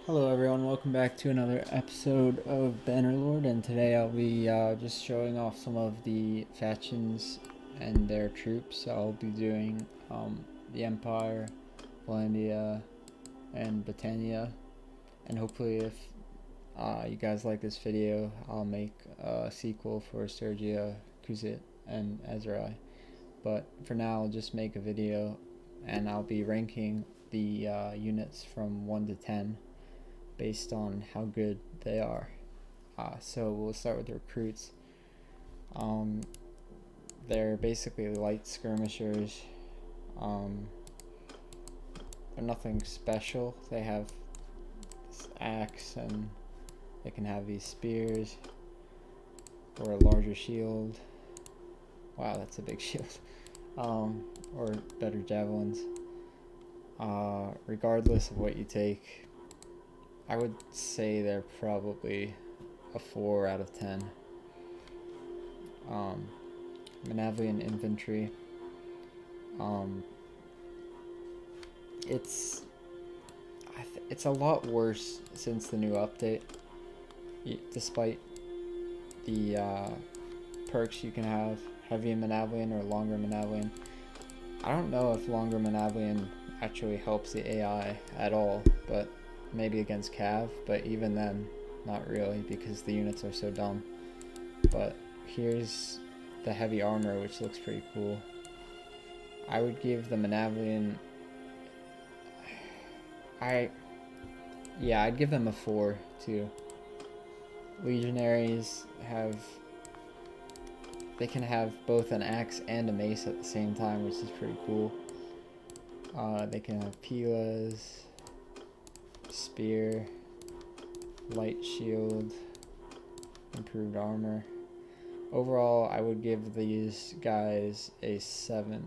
Hello everyone, welcome back to another episode of Bannerlord, and today I'll be just showing off some of the factions and their troops. I'll be doing the Empire, Vlandia, and Battania, and hopefully if you guys like this video, I'll make a sequel for Sergia, Kuzit, and Ezrai. But for now, I'll just make a video, and I'll be ranking the units from 1 to 10 based on how good they are. So we'll start with the recruits. They're basically light skirmishers. They're nothing special. They have this axe and they can have these spears or a larger shield. Wow, that's a big shield. Or better javelins. Regardless of what you take, I would say they're probably a 4 out of 10. Manavian infantry. It's a lot worse since the new update. Despite the perks you can have, heavy Manavian or longer Manavian. I don't know if longer Manavian actually helps the AI at all, but maybe against Cav, but even then, not really, because the units are so dumb. But here's the heavy armor, which looks pretty cool. I would give the Manavian, I'd give them a 4 too. Legionaries they can have both an axe and a mace at the same time, which is pretty cool. They can have pilas, spear, light shield, improved armor. Overall, I would give these guys a 7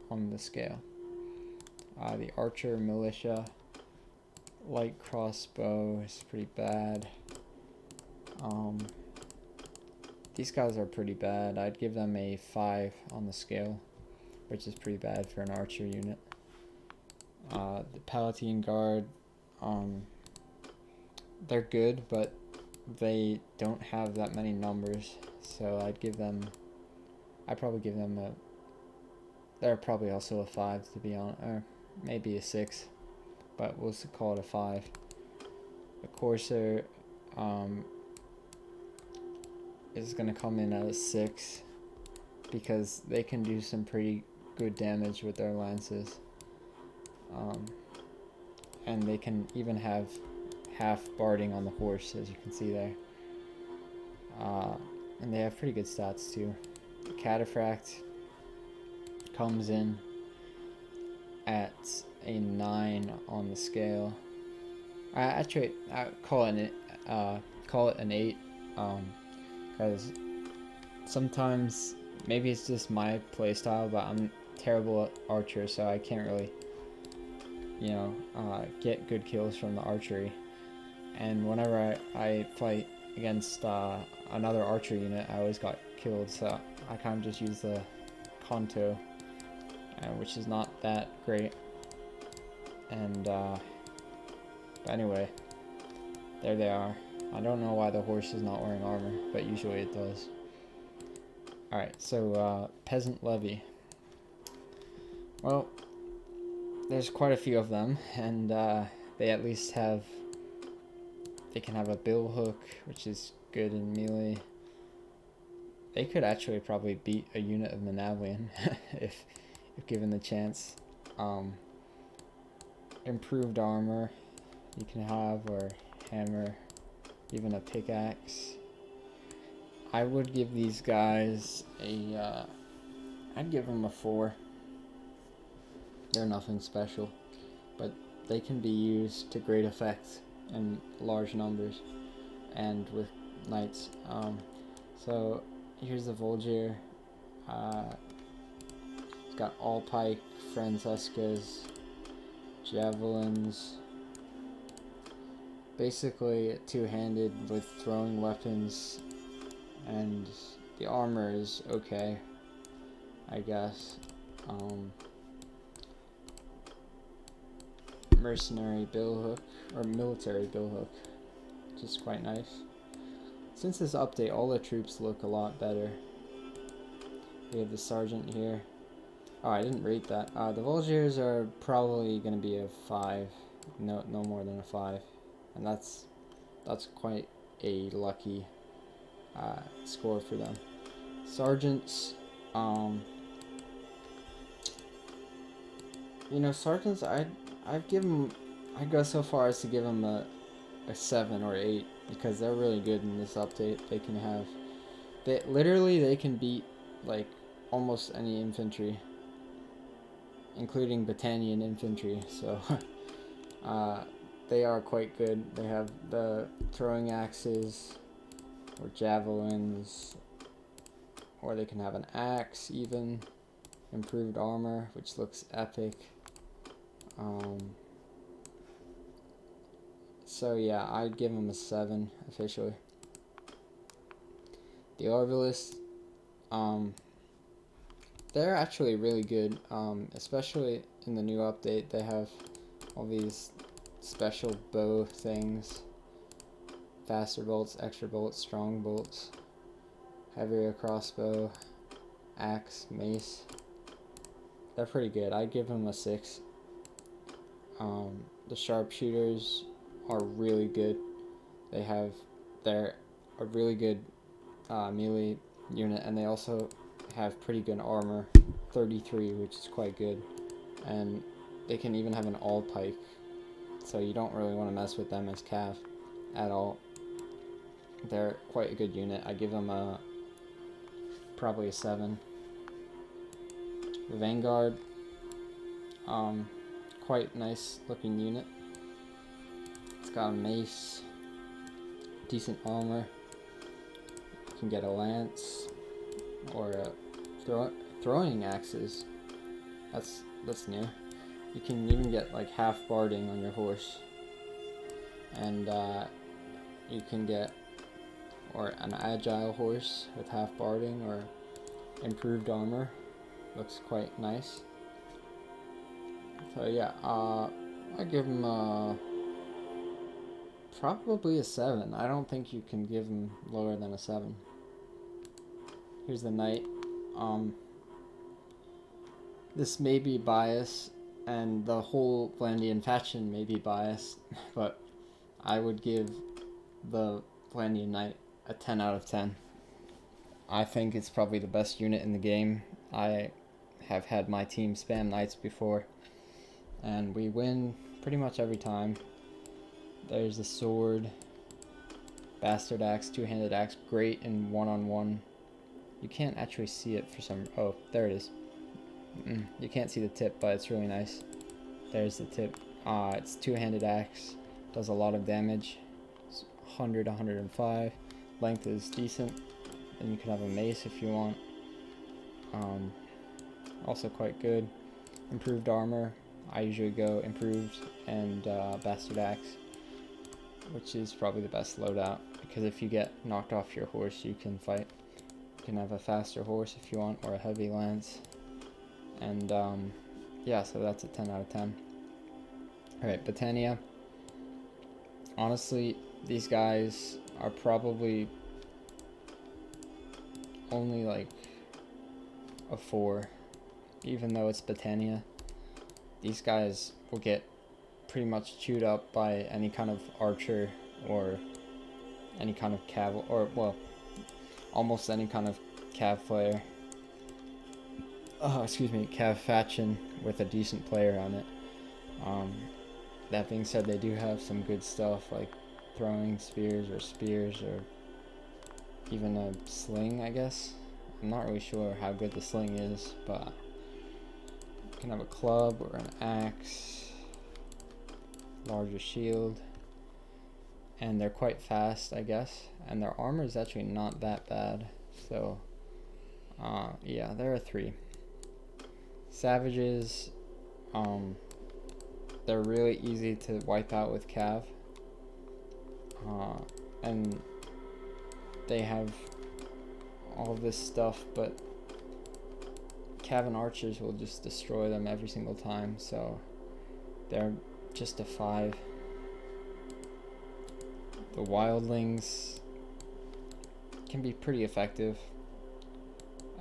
on the scale. The archer militia, light crossbow is pretty bad. These guys are pretty bad. I'd give them a 5 on the scale, which is pretty bad for an archer unit. The Palatine Guard, they're good, but they don't have that many numbers, so I'd probably give them they're probably also a 5 to be honest, or maybe a 6, but we'll call it a 5. The Corsair, is going to come in at a 6 because they can do some pretty good damage with their lances. And they can even have half barding on the horse, as you can see there. And they have pretty good stats too. The Cataphract comes in at a 9 on the scale. Actually, I call it an 8, because sometimes maybe it's just my playstyle, but I'm terrible at archer, so I can't really, get good kills from the archery. And whenever I fight against another archer unit, I always got killed, so I kind of just use the Kanto, which is not that great. And but anyway, there they are. I don't know why the horse is not wearing armor, but usually it does. Alright, so peasant levy. Well, there's quite a few of them, and they at least they can have a bill hook, which is good in melee. They could actually probably beat a unit of Manavian if given the chance. Improved armor you can have, or hammer, even a pickaxe. I would give these guys I'd give them a 4. They're nothing special, but they can be used to great effect in large numbers and with knights. So here's the Volgir. It's got all pike, Francescas, javelins. Basically two-handed with throwing weapons, and the armor is okay, I guess. mercenary billhook, or military billhook, which is quite nice. Since this update, all the troops look a lot better. We have the sergeant here. Oh, I didn't rate that. The Volunteers are probably going to be a 5. No more than a 5. And that's quite a lucky score for them. Sergeants, you know, sergeants, I'd go so far as to give them a 7 or 8 because they're really good in this update. They can beat like almost any infantry, including Battanian infantry. So they are quite good. They have the throwing axes or javelins, or they can have an axe even. Improved armor, which looks epic. So yeah, I'd give them a 7 officially. The Arbalist, they're actually really good, especially in the new update. They have all these special bow things, faster bolts, extra bolts, strong bolts, heavier crossbow, axe, mace. They're pretty good. I'd give them a 6. The sharpshooters are really good. They're a really good melee unit, and they also have pretty good armor, 33, which is quite good. And they can even have an all pike, so you don't really want to mess with them as cav at all. They're quite a good unit. I give them probably a 7. The Vanguard, quite nice looking unit. It's got a mace, decent armor. You can get a lance or throwing axes. That's new. You can even get like half barding on your horse, and you can get an agile horse with half barding or improved armor. Looks quite nice. So yeah, I give him probably a 7. I don't think you can give him lower than a 7. Here's the knight. This may be biased, and the whole Vlandian faction may be biased, but I would give the Vlandian knight a 10 out of 10. I think it's probably the best unit in the game. I have had my team spam knights before, and we win pretty much every time. There's the sword, bastard axe, two-handed axe, great in one-on-one. You can't actually see it for some... Oh, there it is. You can't see the tip, but it's really nice. There's the tip. It's two-handed axe, does a lot of damage. It's 100, 105. Length is decent. Then you can have a mace if you want. Also quite good. Improved armor. I usually go improved and bastard axe, which is probably the best loadout, because if you get knocked off your horse, you can fight. You can have a faster horse if you want, or a heavy lance. And yeah, so that's a 10 out of 10. Alright, Battania. Honestly, these guys are probably only like a 4, even though it's Battania. These guys will get pretty much chewed up by any kind of archer or any kind of cav, or well, almost any kind of cav player. Cav faction with a decent player on it. That being said, they do have some good stuff like throwing spears or even a sling, I guess. I'm not really sure how good the sling is, but you can have a club or an axe, larger shield, and they're quite fast, I guess, and their armor is actually not that bad, so yeah, they're a 3. Savages, they're really easy to wipe out with cav, and they have all of this stuff, but cav and archers will just destroy them every single time, so they're just a 5. The wildlings can be pretty effective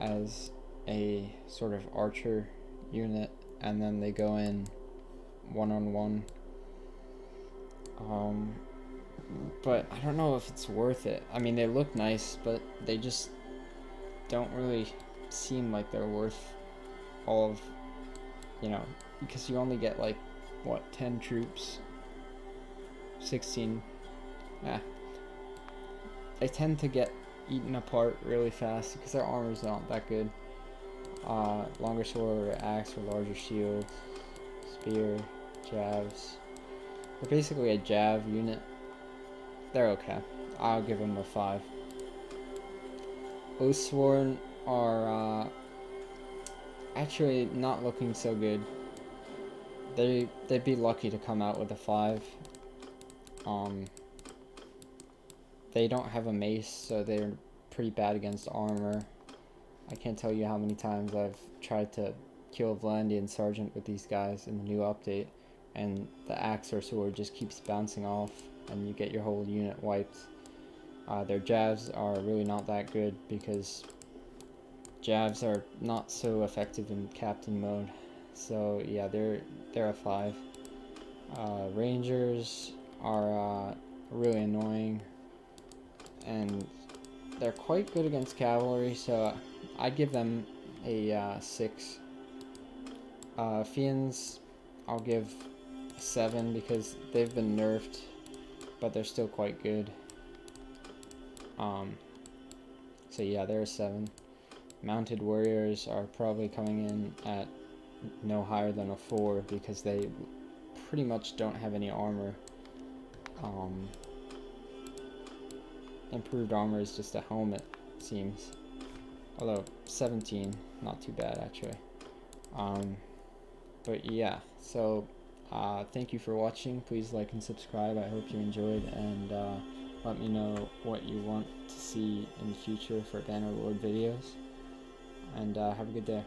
as a sort of archer unit, and then they go in one-on-one. But I don't know if it's worth it. I mean, they look nice, but they just don't really seem like they're worth all of, you know, because you only get like, what, 10 troops? 16. Yeah. They tend to get eaten apart really fast because their armor's not that good. Longer sword or axe or larger shield, spear, jabs. They're basically a jav unit. They're okay. I'll give them a 5. Oathsworn are actually not looking so good. They'd be lucky to come out with a 5. They don't have a mace, so they're pretty bad against armor. I can't tell you how many times I've tried to kill Vlandia and Sergeant with these guys in the new update, and the axe or sword just keeps bouncing off, and you get your whole unit wiped. Their jabs are really not that good because jabs are not so effective in captain mode. So yeah, they're a 5. Rangers are really annoying, and they're quite good against cavalry, so I'd give them a 6. Fiends, I'll give a 7 because they've been nerfed, but they're still quite good. So yeah, they're a 7. Mounted warriors are probably coming in at no higher than a 4 because they pretty much don't have any armor. Improved armor is just a helmet, it seems. Although 17, not too bad actually. But yeah, so thank you for watching. Please like and subscribe. I hope you enjoyed, and let me know what you want to see in the future for Bannerlord videos. And have a good day.